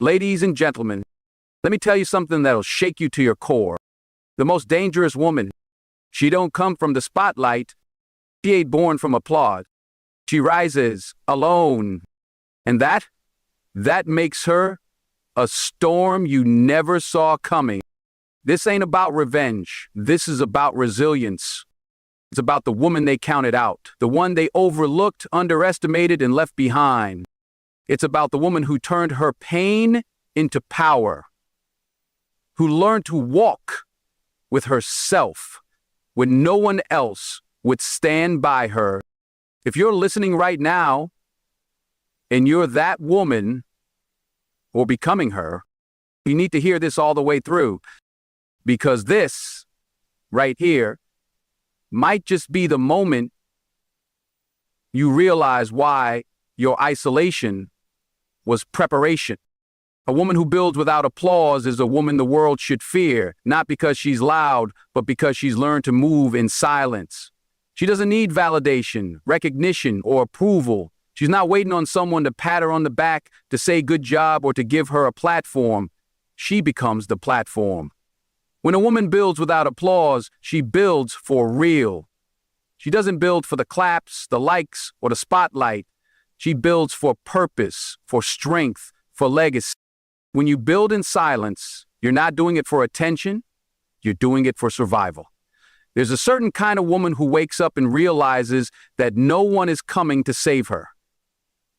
Ladies and gentlemen, let me tell you something that'll shake you to your core. The most dangerous woman, she don't come from the spotlight. She ain't born from applause. She rises alone. And that makes her a storm you never saw coming. This ain't about revenge. This is about resilience. It's about the woman they counted out, the one they overlooked, underestimated, and left behind. It's about the woman who turned her pain into power, who learned to walk with herself when no one else would stand by her. If you're listening right now and you're that woman or becoming her, you need to hear this all the way through, because this right here might just be the moment you realize why your isolation was preparation. A woman who builds without applause is a woman the world should fear, not because she's loud, but because she's learned to move in silence. She doesn't need validation, recognition, or approval. She's not waiting on someone to pat her on the back, to say good job, or to give her a platform. She becomes the platform. When a woman builds without applause, she builds for real. She doesn't build for the claps, the likes, or the spotlight. She builds for purpose, for strength, for legacy. When you build in silence, you're not doing it for attention, you're doing it for survival. There's a certain kind of woman who wakes up and realizes that no one is coming to save her.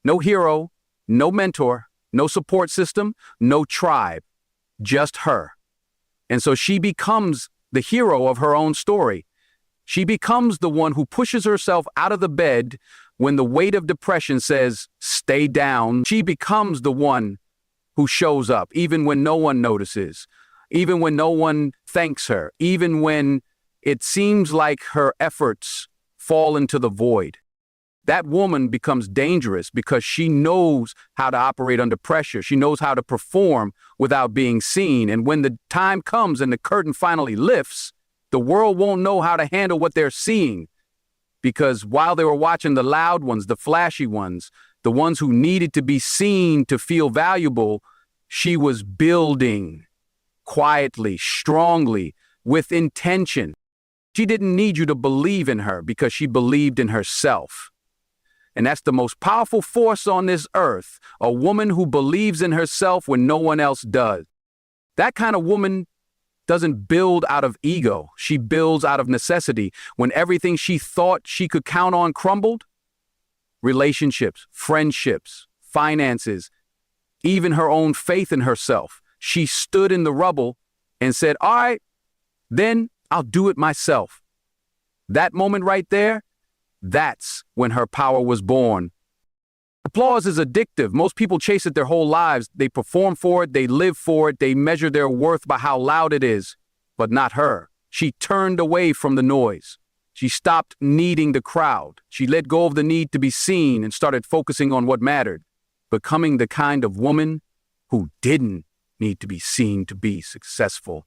No hero, no mentor, no support system, no tribe, just her. And so she becomes the hero of her own story. She becomes the one who pushes herself out of the bed when the weight of depression says, stay down. She becomes the one who shows up, even when no one notices, even when no one thanks her, even when it seems like her efforts fall into the void. That woman becomes dangerous because she knows how to operate under pressure. She knows how to perform without being seen. And when the time comes and the curtain finally lifts, the world won't know how to handle what they're seeing. Because while they were watching the loud ones, the flashy ones, the ones who needed to be seen to feel valuable, she was building quietly, strongly, with intention. She didn't need you to believe in her because she believed in herself. And that's the most powerful force on this earth, a woman who believes in herself when no one else does. That kind of woman doesn't build out of ego. She builds out of necessity. When everything she thought she could count on crumbled, relationships, friendships, finances, even her own faith in herself, she stood in the rubble and said, all right, then I'll do it myself. That moment right there, that's when her power was born. Applause is addictive. Most people chase it their whole lives. They perform for it, they live for it, they measure their worth by how loud it is. But not her. She turned away from the noise. She stopped needing the crowd. She let go of the need to be seen and started focusing on what mattered, becoming the kind of woman who didn't need to be seen to be successful.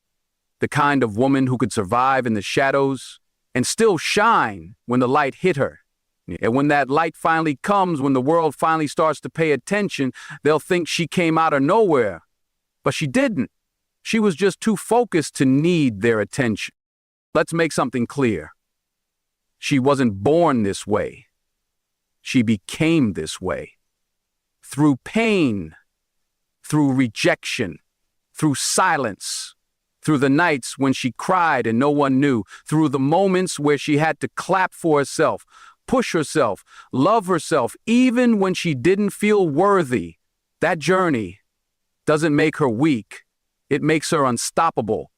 The kind of woman who could survive in the shadows and still shine when the light hit her. And when that light finally comes, when the world finally starts to pay attention, they'll think she came out of nowhere. But she didn't. She was just too focused to need their attention. Let's make something clear. She wasn't born this way. She became this way. Through pain, through rejection, through silence, through the nights when she cried and no one knew, through the moments where she had to clap for herself, push herself, love herself, even when she didn't feel worthy. That journey doesn't make her weak. It makes her unstoppable.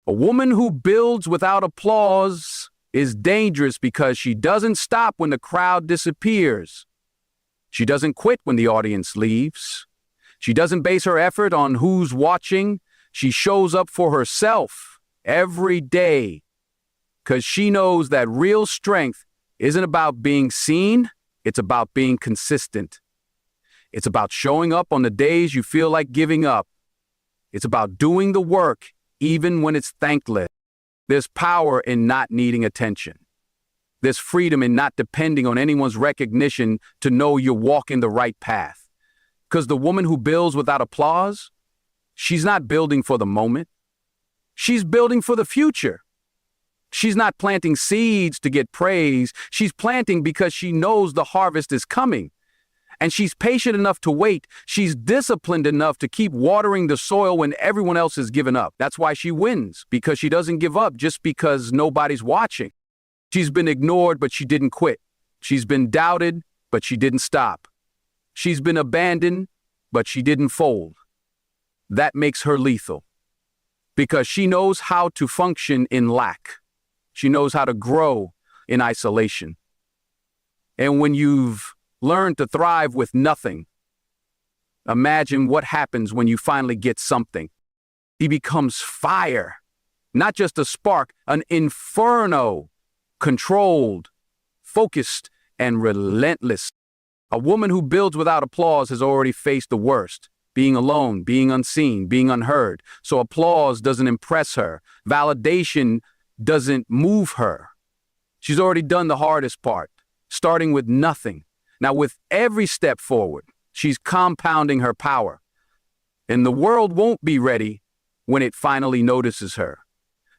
A woman who builds without applause is dangerous because she doesn't stop when the crowd disappears. She doesn't quit when the audience leaves. She doesn't base her effort on who's watching. She shows up for herself every day because she knows that real strength isn't about being seen, it's about being consistent. It's about showing up on the days you feel like giving up. It's about doing the work even when it's thankless. There's power in not needing attention. There's freedom in not depending on anyone's recognition to know you're walking the right path. Because the woman who builds without applause, she's not building for the moment. She's building for the future. She's not planting seeds to get praise. She's planting because she knows the harvest is coming. And she's patient enough to wait. She's disciplined enough to keep watering the soil when everyone else has given up. That's why she wins, because she doesn't give up just because nobody's watching. She's been ignored, but she didn't quit. She's been doubted, but she didn't stop. She's been abandoned, but she didn't fold. That makes her lethal, because she knows how to function in lack. She knows how to grow in isolation. And when you've learned to thrive with nothing, imagine what happens when you finally get something. He becomes fire, not just a spark, an inferno, controlled, focused, and relentless. A woman who builds without applause has already faced the worst. Being alone, being unseen, being unheard. So applause doesn't impress her. Validation doesn't move her. She's already done the hardest part, starting with nothing. Now, with every step forward, she's compounding her power. And the world won't be ready when it finally notices her,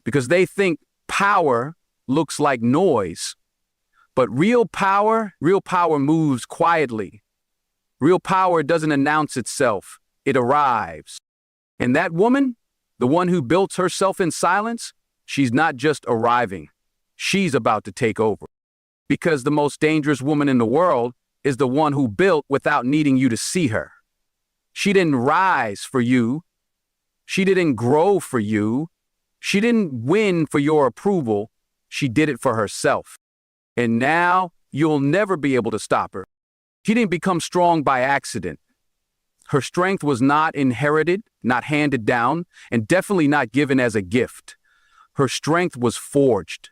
because they think power looks like noise. But real power moves quietly. Real power doesn't announce itself. It arrives. And that woman, the one who built herself in silence, she's not just arriving. She's about to take over. Because the most dangerous woman in the world is the one who built without needing you to see her. She didn't rise for you. She didn't grow for you. She didn't win for your approval. She did it for herself. And now you'll never be able to stop her. She didn't become strong by accident. Her strength was not inherited, not handed down, and definitely not given as a gift. Her strength was forged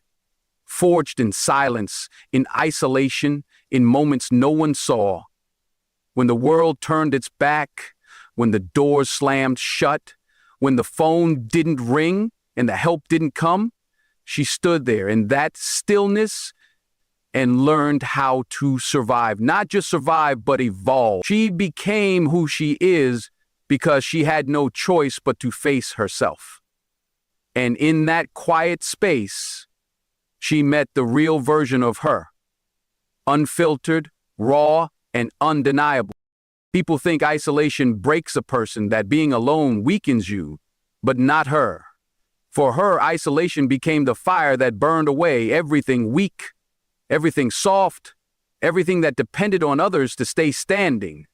in silence, in isolation, in moments no one saw. When the world turned its back, when the doors slammed shut, when the phone didn't ring and the help didn't come, she stood there in that stillness and learned how to survive. Not just survive, but evolve. She became who she is because she had no choice but to face herself. And in that quiet space, she met the real version of her. Unfiltered, raw, and undeniable. People think isolation breaks a person, that being alone weakens you, but not her. For her, isolation became the fire that burned away everything weak, everything soft, everything that depended on others to stay standing.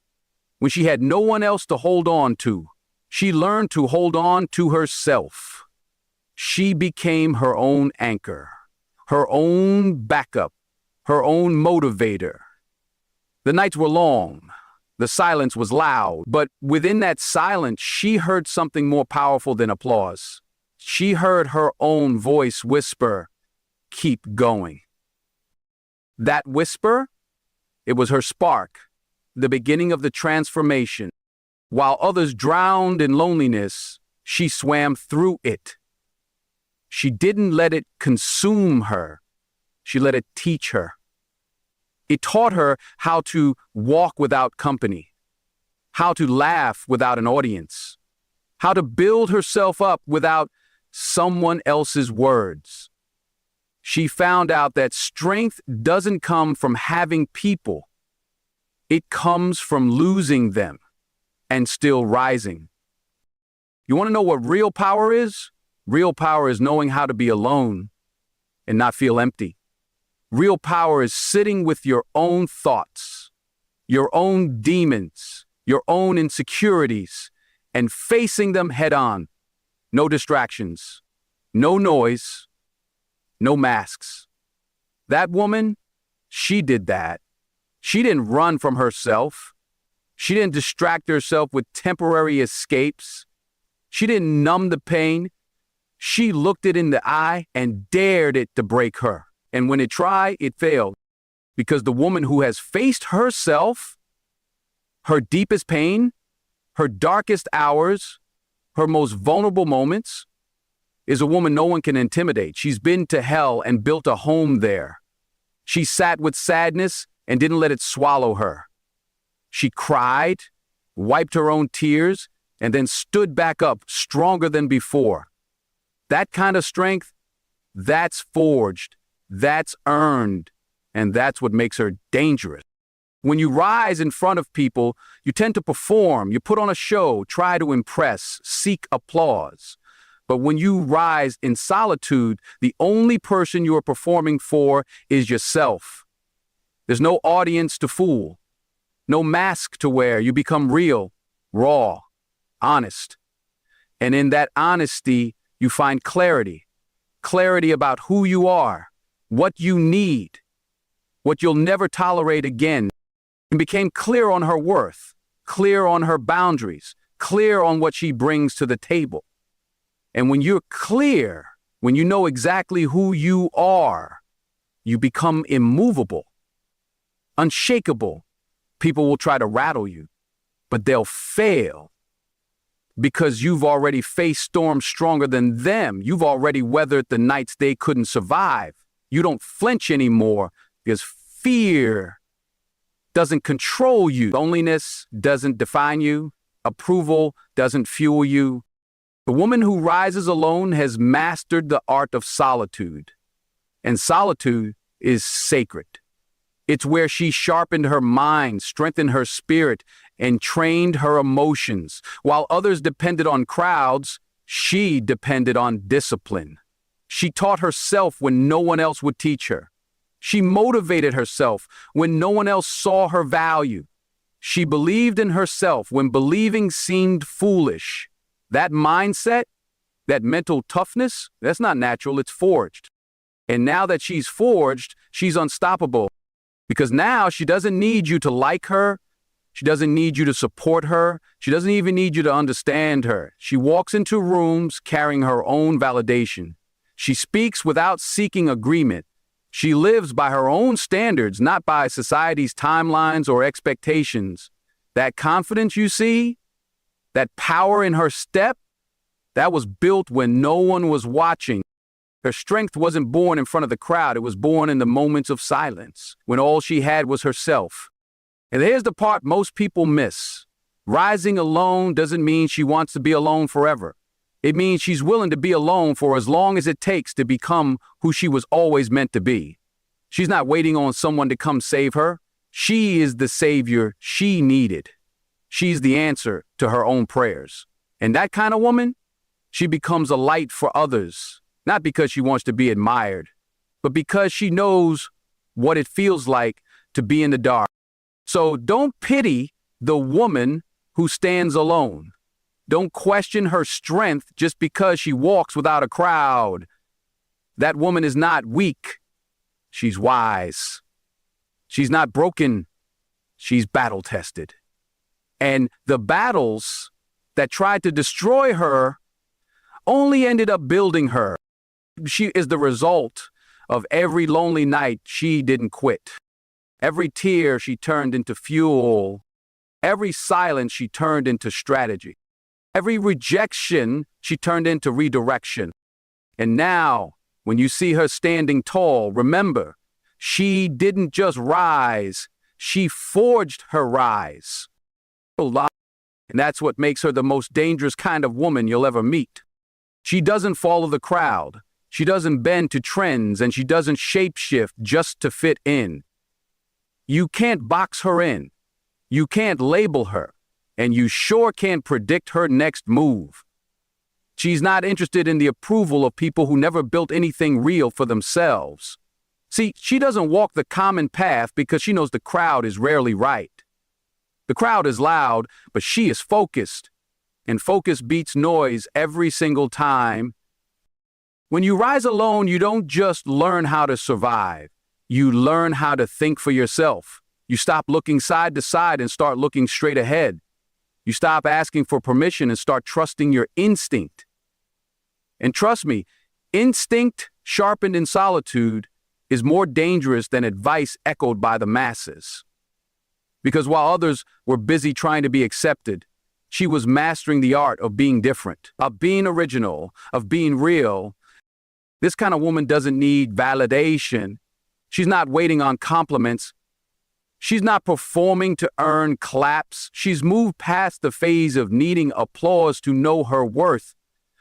When she had no one else to hold on to, she learned to hold on to herself. She became her own anchor, her own backup, her own motivator. The nights were long. The silence was loud. But within that silence, she heard something more powerful than applause. She heard her own voice whisper, "Keep going." That whisper, it was her spark, the beginning of the transformation. While others drowned in loneliness, she swam through it. She didn't let it consume her. She let it teach her. It taught her how to walk without company, how to laugh without an audience, how to build herself up without someone else's words. She found out that strength doesn't come from having people. It comes from losing them and still rising. You want to know what real power is? Real power is knowing how to be alone and not feel empty. Real power is sitting with your own thoughts, your own demons, your own insecurities, and facing them head on. No distractions, no noise, no masks. That woman, she did that. She didn't run from herself. She didn't distract herself with temporary escapes. She didn't numb the pain. She looked it in the eye and dared it to break her. And when it tried, it failed. Because the woman who has faced herself, her deepest pain, her darkest hours, her most vulnerable moments, is a woman no one can intimidate. She's been to hell and built a home there. She sat with sadness and didn't let it swallow her. She cried, wiped her own tears, and then stood back up stronger than before. That kind of strength, that's forged, that's earned, and that's what makes her dangerous. When you rise in front of people, you tend to perform, you put on a show, try to impress, seek applause. But when you rise in solitude, the only person you are performing for is yourself. There's no audience to fool, no mask to wear. You become real, raw, honest. And in that honesty, you find clarity. Clarity about who you are, what you need, what you'll never tolerate again. And became clear on her worth, clear on her boundaries, clear on what she brings to the table. And when you're clear, when you know exactly who you are, you become immovable, unshakable. People will try to rattle you, but they'll fail because you've already faced storms stronger than them. You've already weathered the nights they couldn't survive. You don't flinch anymore because fear doesn't control you. Loneliness doesn't define you. Approval doesn't fuel you. The woman who rises alone has mastered the art of solitude. And solitude is sacred. It's where she sharpened her mind, strengthened her spirit, and trained her emotions. While others depended on crowds, she depended on discipline. She taught herself when no one else would teach her. She motivated herself when no one else saw her value. She believed in herself when believing seemed foolish. That mindset, that mental toughness, that's not natural, it's forged. And now that she's forged, she's unstoppable. Because now she doesn't need you to like her. She doesn't need you to support her. She doesn't even need you to understand her. She walks into rooms carrying her own validation. She speaks without seeking agreement. She lives by her own standards, not by society's timelines or expectations. That confidence you see, that power in her step, that was built when no one was watching. Her strength wasn't born in front of the crowd. It was born in the moments of silence, when all she had was herself. And here's the part most people miss. Rising alone doesn't mean she wants to be alone forever. It means she's willing to be alone for as long as it takes to become who she was always meant to be. She's not waiting on someone to come save her. She is the savior she needed. She's the answer to her own prayers. And that kind of woman, she becomes a light for others, not because she wants to be admired, but because she knows what it feels like to be in the dark. So don't pity the woman who stands alone. Don't question her strength just because she walks without a crowd. That woman is not weak. She's wise. She's not broken. She's battle-tested. And the battles that tried to destroy her only ended up building her. She is the result of every lonely night she didn't quit. Every tear she turned into fuel. Every silence she turned into strategy. Every rejection she turned into redirection. And now, when you see her standing tall, remember, she didn't just rise, she forged her rise. And that's what makes her the most dangerous kind of woman you'll ever meet. She doesn't follow the crowd, she doesn't bend to trends, and she doesn't shapeshift just to fit in. You can't box her in, you can't label her, and you sure can't predict her next move. She's not interested in the approval of people who never built anything real for themselves. See, she doesn't walk the common path because she knows the crowd is rarely right. The crowd is loud, but she is focused. And focus beats noise every single time. When you rise alone, you don't just learn how to survive. You learn how to think for yourself. You stop looking side to side and start looking straight ahead. You stop asking for permission and start trusting your instinct. And trust me, instinct sharpened in solitude is more dangerous than advice echoed by the masses. Because while others were busy trying to be accepted, she was mastering the art of being different, of being original, of being real. This kind of woman doesn't need validation. She's not waiting on compliments. She's not performing to earn claps. She's moved past the phase of needing applause to know her worth.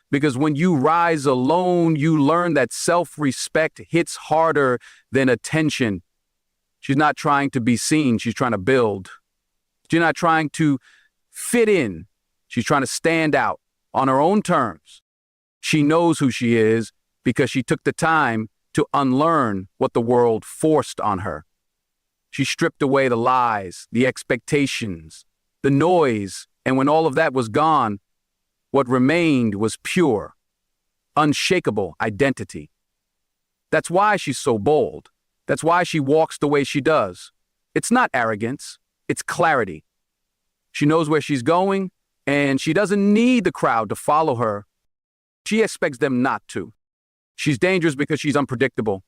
Because when you rise alone, you learn that self-respect hits harder than attention. She's not trying to be seen. She's trying to build. She's not trying to fit in. She's trying to stand out on her own terms. She knows who she is because she took the time to unlearn what the world forced on her. She stripped away the lies, the expectations, the noise, and when all of that was gone, what remained was pure, unshakable identity. That's why she's so bold. That's why she walks the way she does. It's not arrogance, it's clarity. She knows where she's going, and she doesn't need the crowd to follow her. She expects them not to. She's dangerous because she's unpredictable.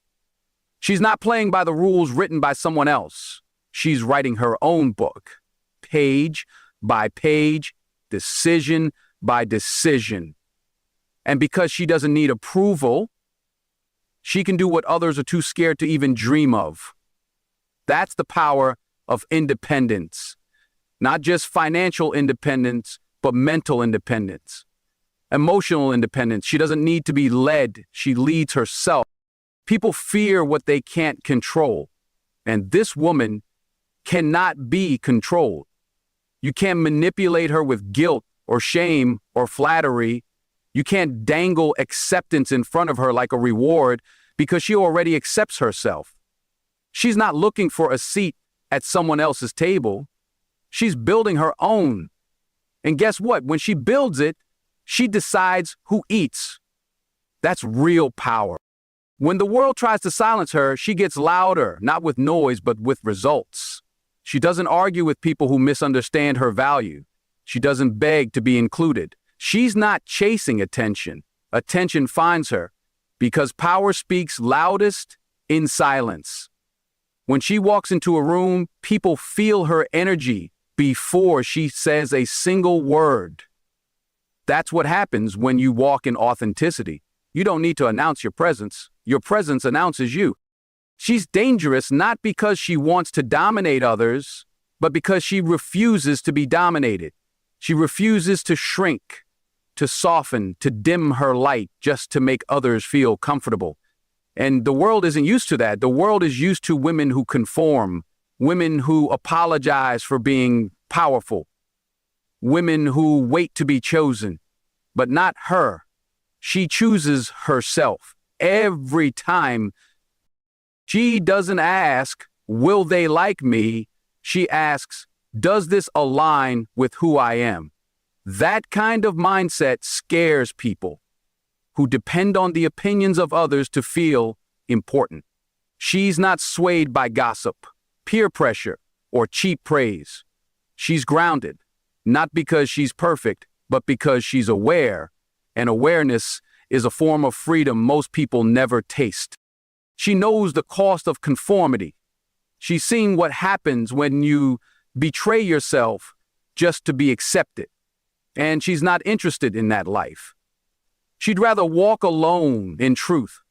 She's not playing by the rules written by someone else. She's writing her own book, page by page, decision by decision. And because she doesn't need approval, she can do what others are too scared to even dream of. That's the power of independence. Not just financial independence, but mental independence. Emotional independence. She doesn't need to be led. She leads herself. People fear what they can't control. And this woman cannot be controlled. You can't manipulate her with guilt or shame or flattery. You can't dangle acceptance in front of her like a reward because she already accepts herself. She's not looking for a seat at someone else's table. She's building her own. And guess what? When she builds it, she decides who eats. That's real power. When the world tries to silence her, she gets louder, not with noise, but with results. She doesn't argue with people who misunderstand her value. She doesn't beg to be included. She's not chasing attention. Attention finds her because power speaks loudest in silence. When she walks into a room, people feel her energy before she says a single word. That's what happens when you walk in authenticity. You don't need to announce your presence. Your presence announces you. She's dangerous not because she wants to dominate others, but because she refuses to be dominated. She refuses to shrink, to soften, to dim her light just to make others feel comfortable. And the world isn't used to that. The world is used to women who conform, women who apologize for being powerful, women who wait to be chosen, but not her. She chooses herself every time. She doesn't ask, will they like me? She asks, does this align with who I am? That kind of mindset scares people who depend on the opinions of others to feel important. She's not swayed by gossip, peer pressure, or cheap praise. She's grounded, not because she's perfect, but because she's aware, and awareness is a form of freedom most people never taste. She knows the cost of conformity. She's seen what happens when you betray yourself just to be accepted, and she's not interested in that life. She'd rather walk alone in truth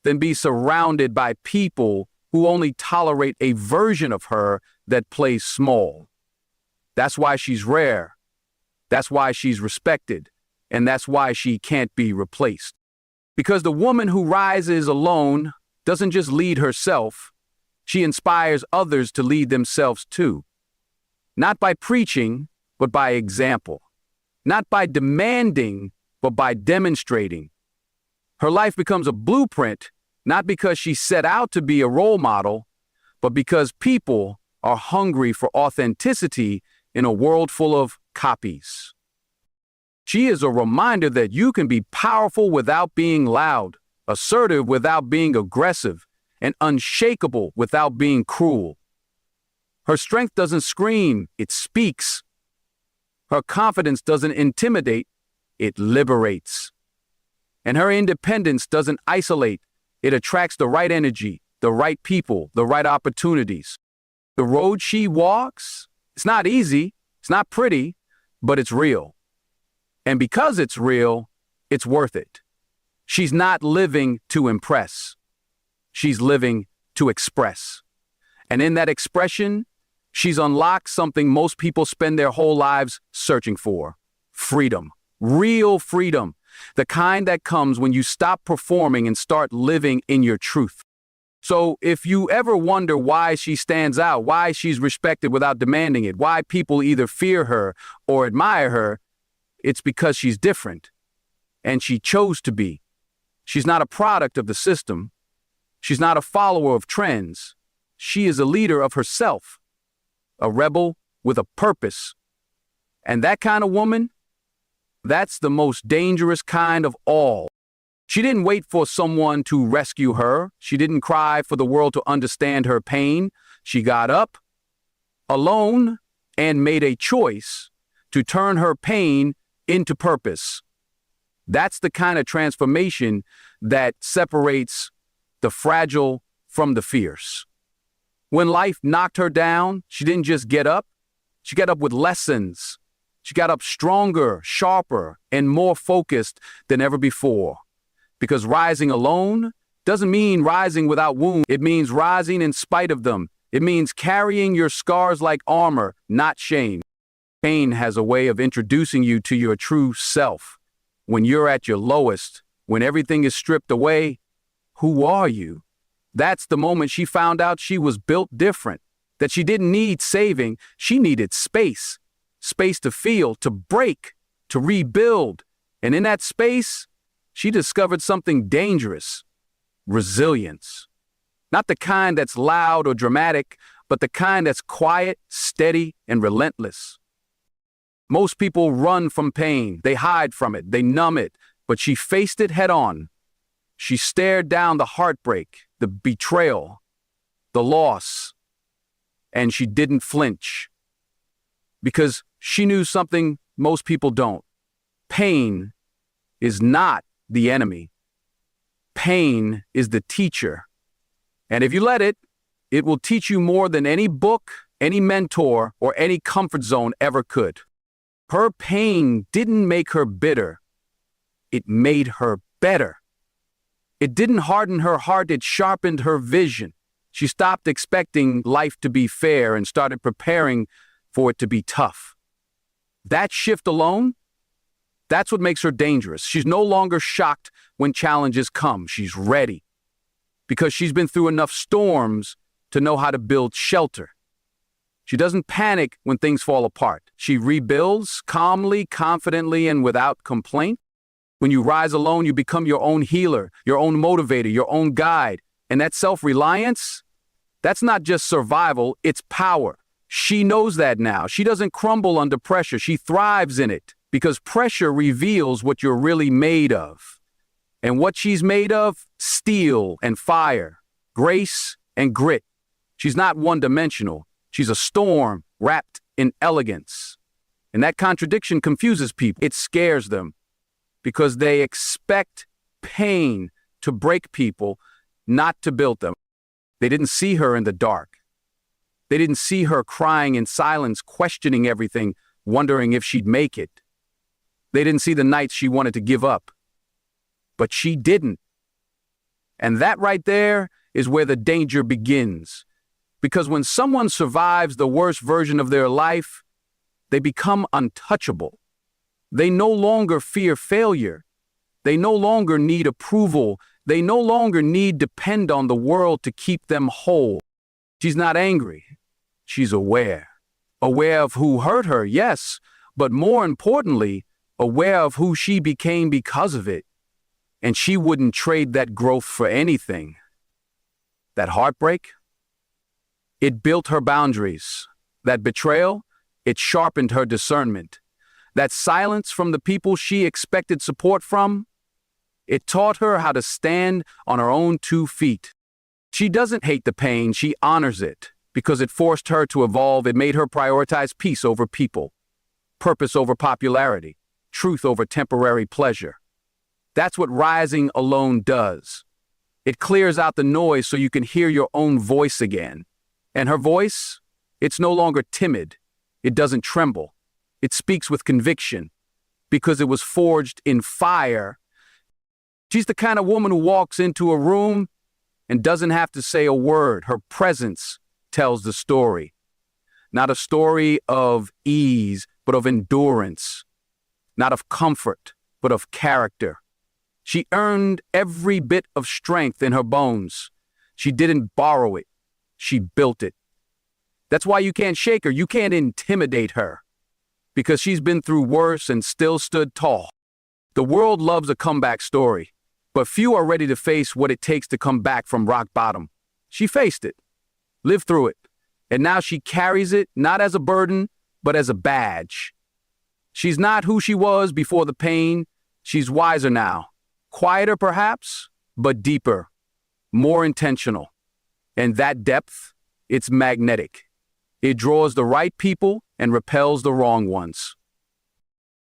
than be surrounded by people who only tolerate a version of her that plays small. That's why she's rare. That's why she's respected. And that's why she can't be replaced. Because the woman who rises alone doesn't just lead herself, she inspires others to lead themselves too. Not by preaching, but by example. Not by demanding, but by demonstrating. Her life becomes a blueprint, not because she set out to be a role model, but because people are hungry for authenticity in a world full of copies. She is a reminder that you can be powerful without being loud, assertive without being aggressive, and unshakable without being cruel. Her strength doesn't scream, it speaks. Her confidence doesn't intimidate, it liberates. And her independence doesn't isolate, it attracts the right energy, the right people, the right opportunities. The road she walks, it's not easy, it's not pretty, but it's real. And because it's real, it's worth it. She's not living to impress. She's living to express. And in that expression, She's unlocked something most people spend their whole lives searching for: freedom. Real freedom. The kind that comes when you stop performing and start living in your truth. So if you ever wonder why she stands out, why she's respected without demanding it, why people either fear her or admire her, it's because she's different. And she chose to be. She's not a product of the system. She's not a follower of trends. She is a leader of herself, a rebel with a purpose. And that kind of woman, that's the most dangerous kind of all. She didn't wait for someone to rescue her. She didn't cry for the world to understand her pain. She got up, alone, and made a choice to turn her pain into purpose. That's the kind of transformation that separates the fragile from the fierce. When life knocked her down, she didn't just get up. She got up with lessons. She got up stronger, sharper, and more focused than ever before. Because rising alone doesn't mean rising without wounds. It means rising in spite of them. It means carrying your scars like armor, not shame. Pain has a way of introducing you to your true self. When you're at your lowest, when everything is stripped away, who are you? That's the moment she found out she was built different, that she didn't need saving, she needed space. Space to feel, to break, to rebuild. And in that space, she discovered something dangerous: resilience. Not the kind that's loud or dramatic, but the kind that's quiet, steady, and relentless. Most people run from pain. They hide from it. They numb it. But she faced it head on. She stared down the heartbreak, the betrayal, the loss, and she didn't flinch. Because she knew something most people don't. Pain is not the enemy. Pain is the teacher. And if you let it, it will teach you more than any book, any mentor, or any comfort zone ever could. Her pain didn't make her bitter. It made her better. It didn't harden her heart, it sharpened her vision. She stopped expecting life to be fair and started preparing for it to be tough. That shift alone, that's what makes her dangerous. She's no longer shocked when challenges come. She's ready. Because she's been through enough storms to know how to build shelter. She doesn't panic when things fall apart. She rebuilds calmly, confidently, and without complaint. When you rise alone, you become your own healer, your own motivator, your own guide. And that self-reliance, that's not just survival, it's power. She knows that now. She doesn't crumble under pressure. She thrives in it because pressure reveals what you're really made of. And what she's made of? Steel and fire, grace and grit. She's not one-dimensional. She's a storm wrapped in elegance. And that contradiction confuses people. It scares them because they expect pain to break people, not to build them. They didn't see her in the dark. They didn't see her crying in silence, questioning everything, wondering if she'd make it. They didn't see the nights she wanted to give up. But she didn't. And that right there is where the danger begins. Because when someone survives the worst version of their life, they become untouchable. They no longer fear failure. They no longer need approval. They no longer need depend on the world to keep them whole. She's not angry. She's aware. Aware of who hurt her, yes, but more importantly, aware of who she became because of it. And she wouldn't trade that growth for anything. That heartbreak, it built her boundaries. That betrayal, it sharpened her discernment. That silence from the people she expected support from, it taught her how to stand on her own 2 feet. She doesn't hate the pain, she honors it. Because it forced her to evolve, it made her prioritize peace over people, purpose over popularity, truth over temporary pleasure. That's what rising alone does. It clears out the noise so you can hear your own voice again. And her voice, it's no longer timid. It doesn't tremble. It speaks with conviction because it was forged in fire. She's the kind of woman who walks into a room and doesn't have to say a word. Her presence tells the story. not a story of ease, but of endurance, not of comfort, but of character. She earned every bit of strength in her bones. She didn't borrow it. She built it. That's why you can't shake her. You can't intimidate her, because she's been through worse and still stood tall. The world loves a comeback story, but few are ready to face what it takes to come back from rock bottom. She faced it, lived through it, and now she carries it not as a burden, but as a badge. She's not who she was before the pain. She's wiser now. Quieter perhaps, but deeper, more intentional. And that depth, it's magnetic. It draws the right people and repels the wrong ones.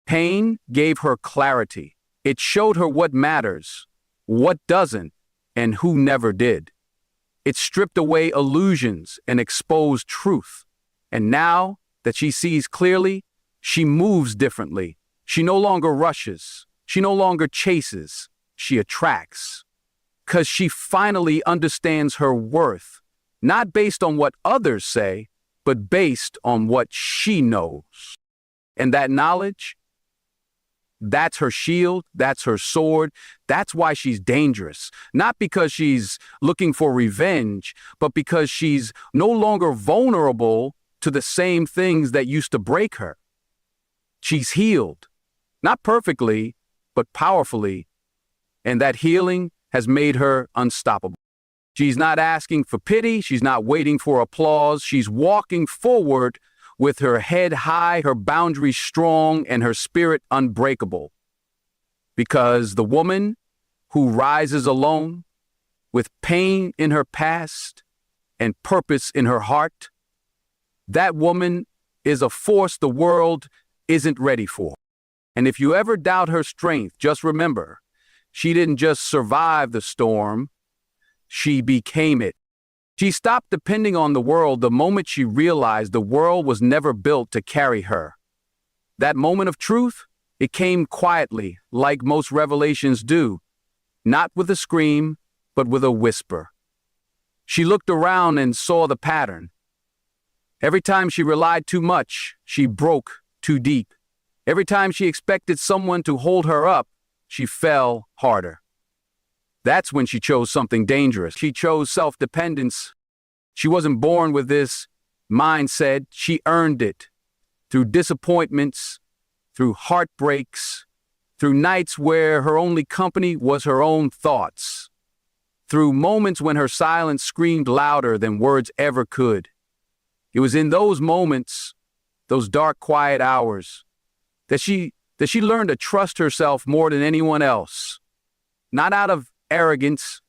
Pain gave her clarity. It showed her what matters, what doesn't, and who never did. It stripped away illusions and exposed truth. And now that she sees clearly, she moves differently. She no longer rushes. She no longer chases. She attracts. 'Cause she finally understands her worth, not based on what others say, but based on what she knows. And that knowledge, that's her shield, that's her sword, that's why she's dangerous. Not because she's looking for revenge, but because she's no longer vulnerable to the same things that used to break her. She's healed, not perfectly, but powerfully, and that healing has made her unstoppable. She's not asking for pity, she's not waiting for applause, she's walking forward with her head high, her boundaries strong, and her spirit unbreakable. Because the woman who rises alone, with pain in her past and purpose in her heart, that woman is a force the world isn't ready for. And if you ever doubt her strength, just remember, she didn't just survive the storm, she became it. She stopped depending on the world the moment she realized the world was never built to carry her. That moment of truth, it came quietly, like most revelations do, not with a scream, but with a whisper. She looked around and saw the pattern. Every time she relied too much, she broke too deep. Every time she expected someone to hold her up, she fell harder. That's when she chose something dangerous. She chose self-dependence. She wasn't born with this mindset. She earned it through disappointments, through heartbreaks, through nights where her only company was her own thoughts, through moments when her silence screamed louder than words ever could. It was in those moments, those dark, quiet hours, that she learned to trust herself more than anyone else. Not out of arrogance,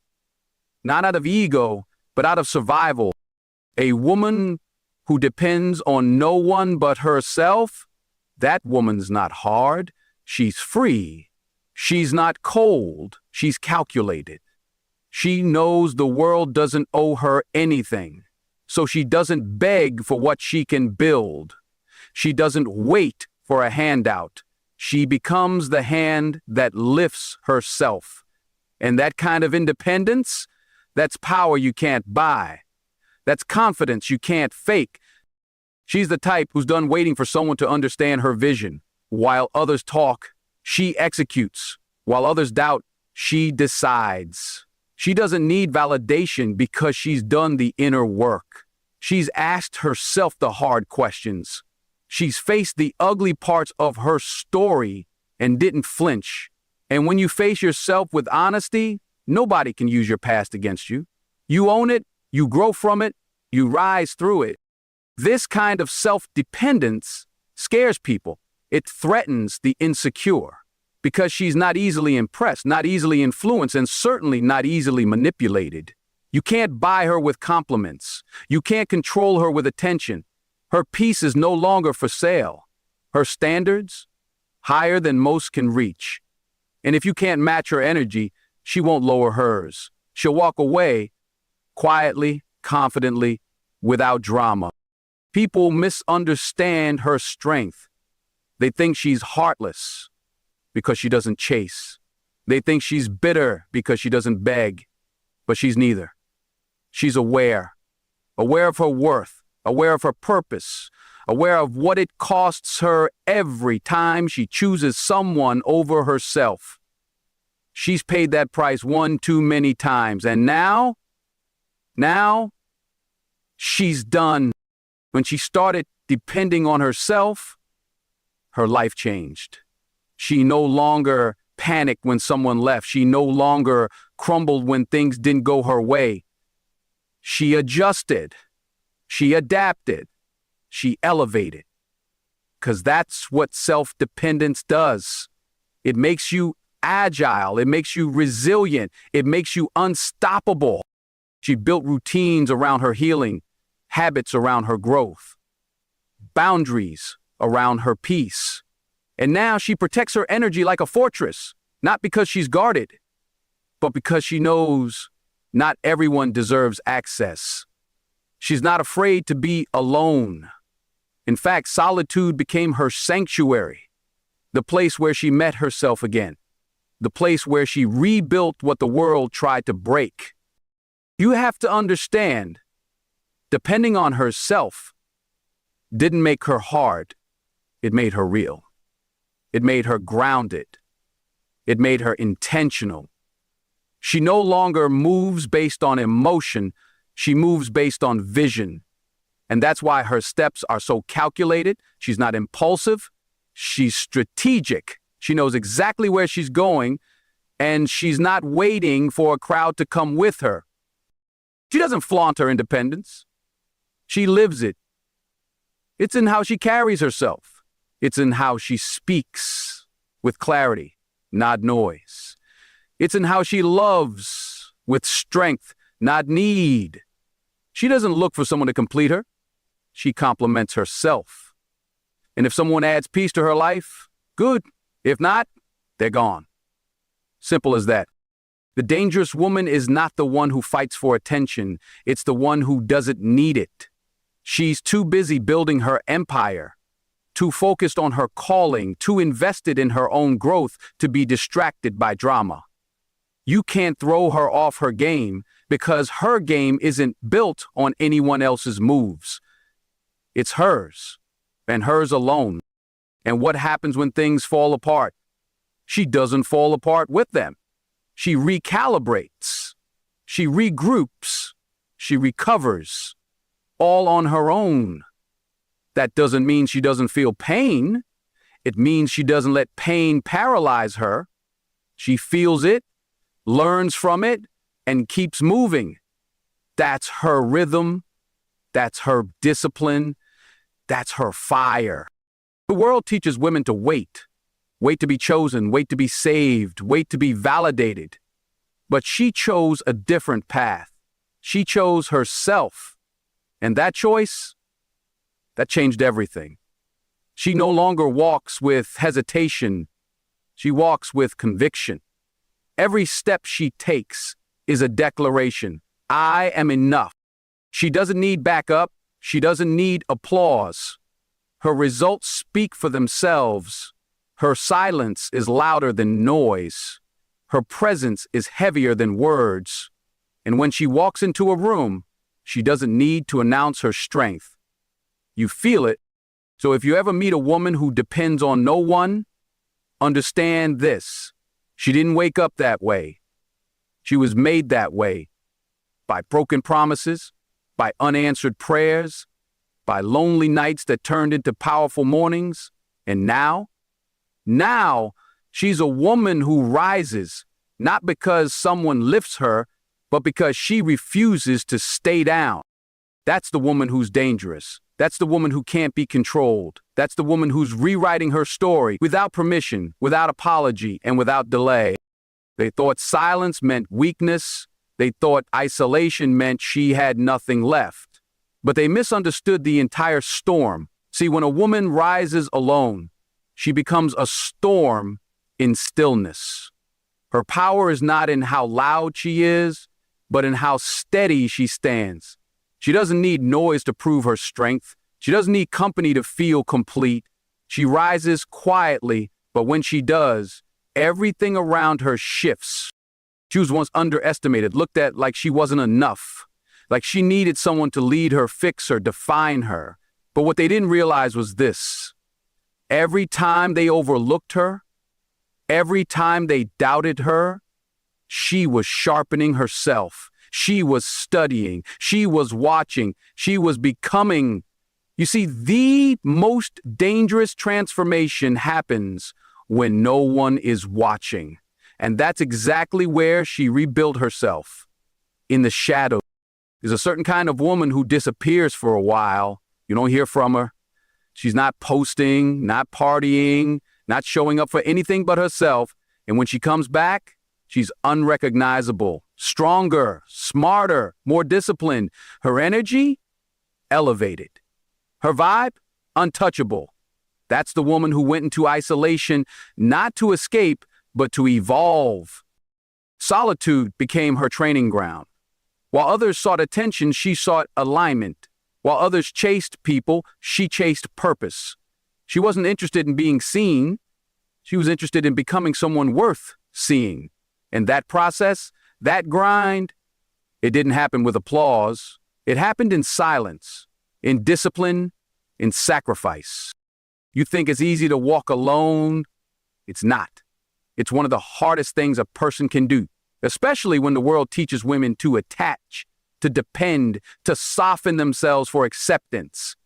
not out of ego, but out of survival. A woman who depends on no one but herself, that woman's not hard, she's free. She's not cold, she's calculated. She knows the world doesn't owe her anything, so she doesn't beg for what she can build. She doesn't wait for a handout. She becomes the hand that lifts herself. And that kind of independence, that's power you can't buy. That's confidence you can't fake. She's the type who's done waiting for someone to understand her vision. While others talk, she executes. While others doubt, she decides. She doesn't need validation because she's done the inner work. She's asked herself the hard questions. She's faced the ugly parts of her story and didn't flinch. And when you face yourself with honesty, nobody can use your past against you. You own it, you grow from it, you rise through it. This kind of self-dependence scares people. It threatens the insecure because she's not easily impressed, not easily influenced, and certainly not easily manipulated. You can't buy her with compliments. You can't control her with attention. Her peace is no longer for sale. Her standards, higher than most can reach. And if you can't match her energy, she won't lower hers. She'll walk away quietly, confidently, without drama. People misunderstand her strength. They think she's heartless because she doesn't chase. They think she's bitter because she doesn't beg, but she's neither. She's aware of her worth, aware of her purpose, aware of what it costs her every time she chooses someone over herself. She's paid that price one too many times, and now, she's done. When she started depending on herself, her life changed. She no longer panicked when someone left. She no longer crumbled when things didn't go her way. She adjusted. She adapted. She elevated. 'Cause that's what self-dependence does. It makes you agile. It makes you resilient. It makes you unstoppable. She built routines around her healing, habits around her growth, boundaries around her peace. And now she protects her energy like a fortress, not because she's guarded, but because she knows not everyone deserves access. She's not afraid to be alone. In fact, solitude became her sanctuary, the place where she met herself again, the place where she rebuilt what the world tried to break. You have to understand, depending on herself didn't make her hard. It made her real. It made her grounded. It made her intentional. She no longer moves based on emotion. She moves based on vision. And that's why her steps are so calculated. She's not impulsive. She's strategic. She knows exactly where she's going, and she's not waiting for a crowd to come with her. She doesn't flaunt her independence. She lives it. It's in how she carries herself. It's in how she speaks with clarity, not noise. It's in how she loves with strength, not need. She doesn't look for someone to complete her. She complements herself. And if someone adds peace to her life, good. If not, they're gone. Simple as that. The dangerous woman is not the one who fights for attention. It's the one who doesn't need it. She's too busy building her empire, too focused on her calling, too invested in her own growth to be distracted by drama. You can't throw her off her game because her game isn't built on anyone else's moves. It's hers, and hers alone. And what happens when things fall apart? She doesn't fall apart with them. She recalibrates. She regroups. She recovers, all on her own. That doesn't mean she doesn't feel pain. It means she doesn't let pain paralyze her. She feels it, learns from it, and keeps moving. That's her rhythm. That's her discipline. That's her fire. The world teaches women to wait. Wait to be chosen, wait to be saved, wait to be validated. But she chose a different path. She chose herself. And that choice, that changed everything. She no longer walks with hesitation. She walks with conviction. Every step she takes is a declaration. I am enough. She doesn't need backup. She doesn't need applause. Her results speak for themselves. Her silence is louder than noise. Her presence is heavier than words. And when she walks into a room, she doesn't need to announce her strength. You feel it. So if you ever meet a woman who depends on no one, understand this. She didn't wake up that way. She was made that way by broken promises, by unanswered prayers, by lonely nights that turned into powerful mornings. And now she's a woman who rises, not because someone lifts her, but because she refuses to stay down. That's the woman who's dangerous. That's the woman who can't be controlled. That's the woman who's rewriting her story without permission, without apology, and without delay. They thought silence meant weakness. They thought isolation meant she had nothing left. But they misunderstood the entire storm. See, when a woman rises alone, she becomes a storm in stillness. Her power is not in how loud she is, but in how steady she stands. She doesn't need noise to prove her strength. She doesn't need company to feel complete. She rises quietly, but when she does, everything around her shifts. She was once underestimated, looked at like she wasn't enough. like she needed someone to lead her, fix her, define her. But what they didn't realize was this. Every time they overlooked her, every time they doubted her, she was sharpening herself. She was studying. She was watching. She was becoming. You see, the most dangerous transformation happens when no one is watching. And that's exactly where she rebuilt herself. In the shadows. There's a certain kind of woman who disappears for a while. You don't hear from her. She's not posting, not partying, not showing up for anything but herself. And when she comes back, she's unrecognizable, stronger, smarter, more disciplined. Her energy, elevated. Her vibe, untouchable. That's the woman who went into isolation, not to escape, but to evolve. Solitude became her training ground. While others sought attention, she sought alignment. While others chased people, she chased purpose. She wasn't interested in being seen. She was interested in becoming someone worth seeing. And that process, that grind, it didn't happen with applause. It happened in silence, in discipline, in sacrifice. You think it's easy to walk alone? It's not. It's one of the hardest things a person can do, especially when the world teaches women to attach, to depend, to soften themselves for acceptance.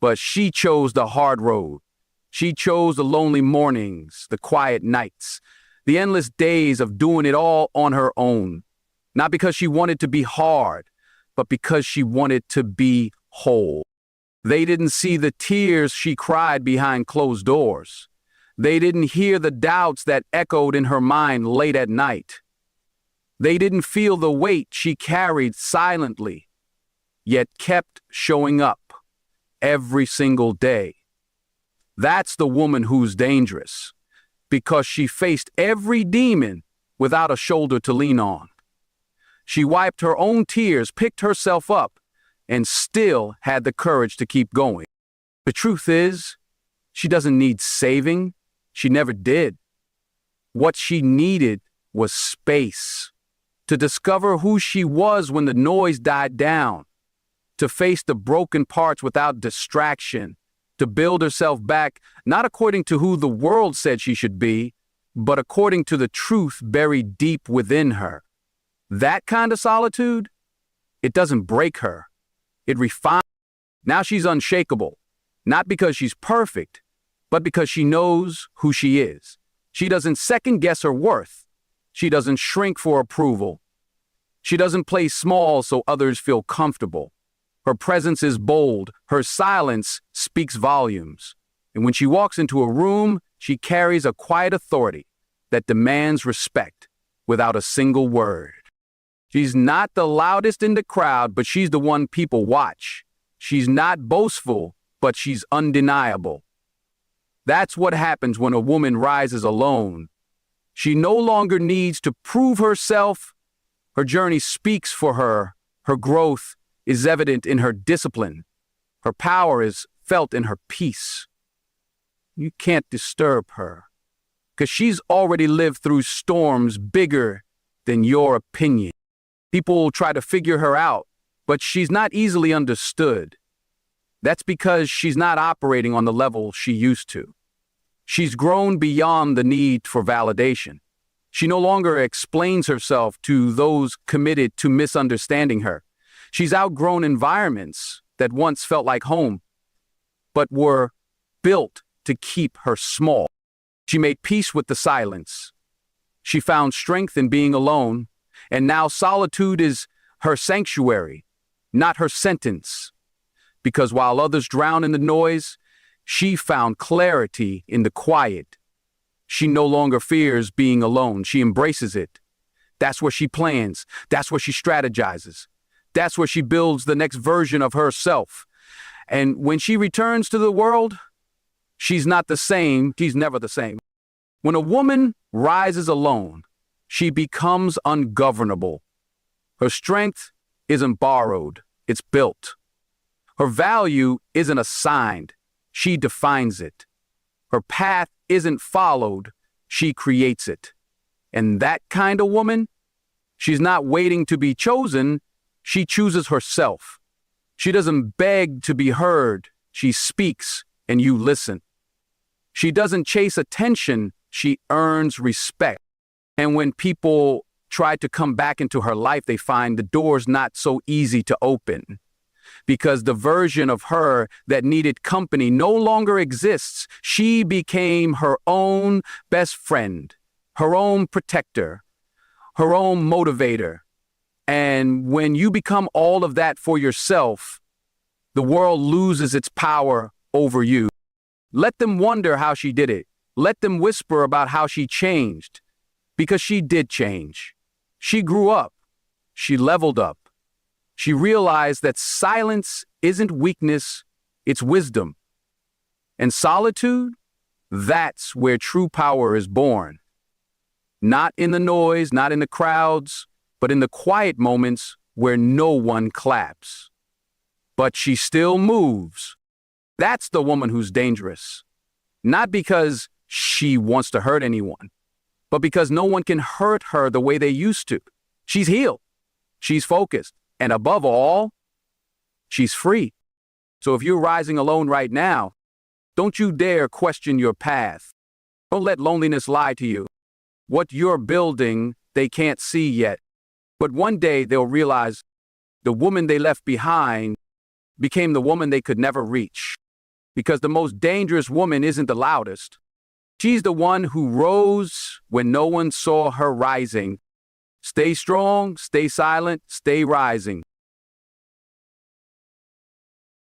But she chose the hard road. She chose the lonely mornings, the quiet nights, the endless days of doing it all on her own. Not because she wanted to be hard, but because she wanted to be whole. They didn't see the tears she cried behind closed doors. They didn't hear the doubts that echoed in her mind late at night. They didn't feel the weight she carried silently, yet kept showing up every single day. That's the woman who's dangerous, because she faced every demon without a shoulder to lean on. She wiped her own tears, picked herself up, and still had the courage to keep going. The truth is, she doesn't need saving. She never did. What she needed was space. To discover who she was when the noise died down, to face the broken parts without distraction, to build herself back, not according to who the world said she should be, but according to the truth buried deep within her. That kind of solitude, it doesn't break her. It refines. Now she's unshakable, not because she's perfect, but because she knows who she is. She doesn't second guess her worth. She doesn't shrink for approval. She doesn't play small so others feel comfortable. Her presence is bold. Her silence speaks volumes. And when she walks into a room, she carries a quiet authority that demands respect without a single word. She's not the loudest in the crowd, but she's the one people watch. She's not boastful, but she's undeniable. That's what happens when a woman rises alone. She no longer needs to prove herself. Her journey speaks for her. Her growth is evident in her discipline. Her power is felt in her peace. You can't disturb her, because she's already lived through storms bigger than your opinion. People try to figure her out, but she's not easily understood. That's because she's not operating on the level she used to. She's grown beyond the need for validation. She no longer explains herself to those committed to misunderstanding her. She's outgrown environments that once felt like home, but were built to keep her small. She made peace with the silence. She found strength in being alone, and now solitude is her sanctuary, not her sentence. Because while others drown in the noise, she found clarity in the quiet. She no longer fears being alone. She embraces it. That's where she plans. That's where she strategizes. That's where she builds the next version of herself. And when she returns to the world, she's not the same. She's never the same. When a woman rises alone, she becomes ungovernable. Her strength isn't borrowed, it's built. Her value isn't assigned, she defines it. Her path isn't followed, she creates it. And that kind of woman, she's not waiting to be chosen, She chooses herself. She doesn't beg to be heard. She speaks and you listen. She doesn't chase attention. She earns respect. And when people try to come back into her life, they find the door's not so easy to open. Because the version of her that needed company no longer exists. She became her own best friend, her own protector, her own motivator. And when you become all of that for yourself, the world loses its power over you. Let them wonder how she did it. Let them whisper about how she changed. Because she did change. She grew up. She leveled up. She realized that silence isn't weakness, it's wisdom. And solitude, that's where true power is born. Not in the noise, not in the crowds, but in the quiet moments where no one claps. But she still moves. That's the woman who's dangerous. Not because she wants to hurt anyone, but because no one can hurt her the way they used to. She's healed. She's focused. And above all, she's free. So if you're rising alone right now, don't you dare question your path. Don't let loneliness lie to you. What you're building, they can't see yet. But one day they'll realize the woman they left behind became the woman they could never reach. Because the most dangerous woman isn't the loudest. She's the one who rose when no one saw her rising. Stay strong, stay silent, stay rising.